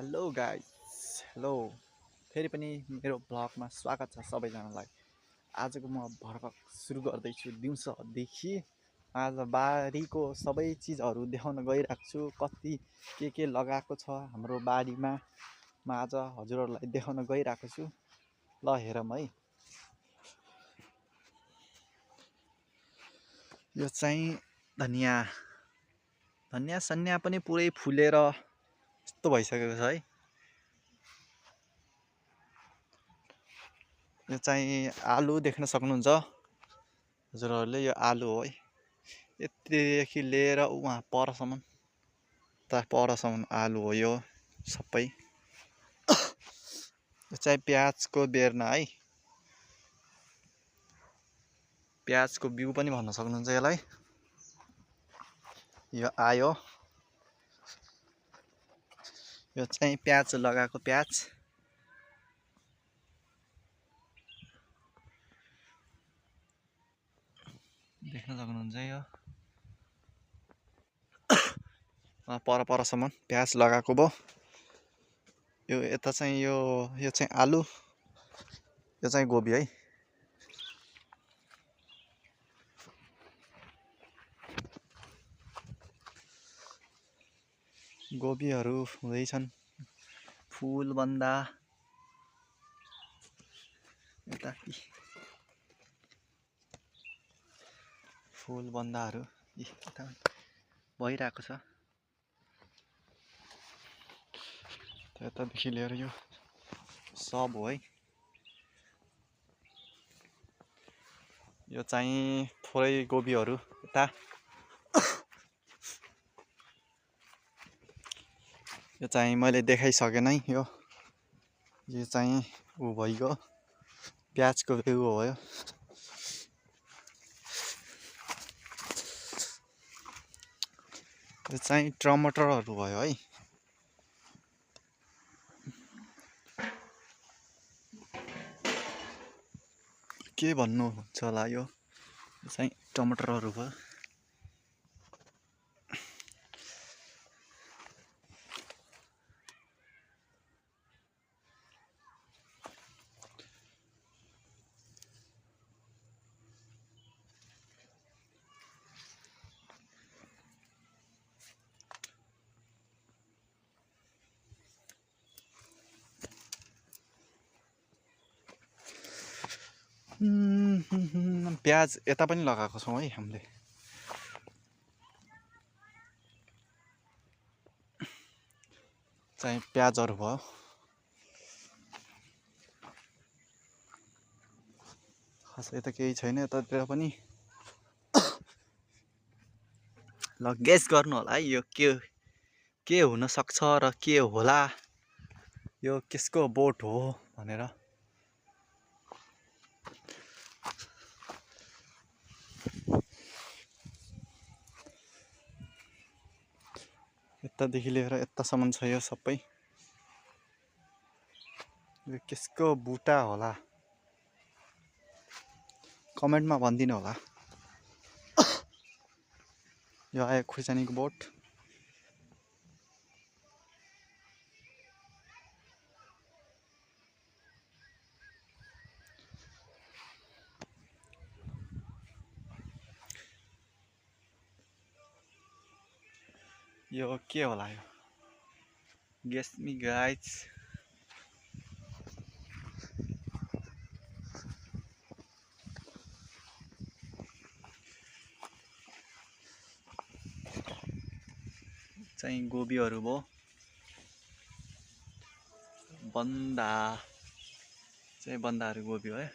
Hello guys, hello. फेरि पनि मेरो ब्लगमा स्वागत छ सबैजनालाई। आजको म भर्खर सुरु गर्दैछु दिउँसोदेखि। आज बारीको सबै चिजहरू देखाउन गइरहेको छु। कति के लगाएको छ हाम्रो बारीमा म आज हजुरहरूलाई देखाउन गइरहेको छु। ल हेरौँ है। यो चाहिँ धनियाँ सन्या पनि पुरै फुलेर यस्तो भइसकेको छ है। यो चाहिँ आलु देख्न सक्नुहुन्छ हजुरहरूले। यो आलु हो है। यतिदेखि लिएर उहाँ परसम्म आलु हो यो सबै। यो चाहिँ प्याजको बेर्ना है। प्याजको बिउ पनि भन्न सक्नुहुन्छ यसलाई। यो आयो, यो चाहिँ प्याज लगाएको प्याज। देख्न सक्नुहुन्छ यो परसम्म प्याज लगाएको भयो। यो यता चाहिँ यो चाहिँ आलु, यो चाहिँ गोबी है। गोबीहरू हुँदैछन्, फुल बन्दा यता फुल बन्दाहरू यता भइरहेको छ। यतादेखि लिएर यो सब हो है। यो चाहिँ थोरै गोबीहरू यता। यो चाहिँ मैले देखाइसकेँ नै। यो चाहिँ ऊ भइगयो, प्याजको बिउ हो यो। यो चाहिँ टमाटरहरू भयो है। के भन्नुहुन्छ होला, यो चाहिँ टमाटरहरू भयो। प्याज यता पनि लगाएको छौँ है हामीले। चाहिँ प्याजहरू भयो। खास यता केही छैन, यतातिर पनि। ल गेस गर्नु होला है, यो के हुन सक्छ र के होला, यो केसको बोट हो भनेर। यतादेखि लिएर यतासम्म छ यो सबै। यो केसको बुटा होला, कमेन्टमा भनिदिनु होला। यो आयो खुर्सानीको बोट। यो के होला, यो गेस मी गाइज। चाहिँ गोबीहरू भयो, बन्दाहरू गोबी भयो,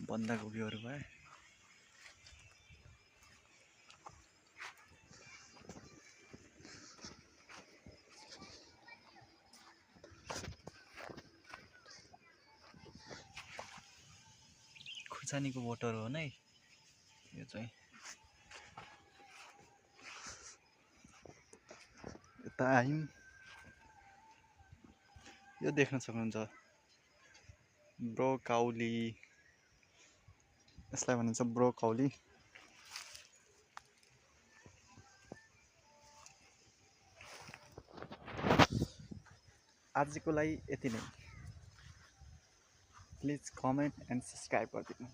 बन्दा गोबीहरू भयो। खुर्सानीको बोटहरू हो नै यो चाहिँ। यता आयौँ, यो देख्न सक्नुहुन्छ ब्रोकाउली, यसलाई भनिन्छ ब्रोकाउली। आजको लागि यति नै। प्लिज कमेन्ट एन्ड सब्सक्राइब गरिदिनु।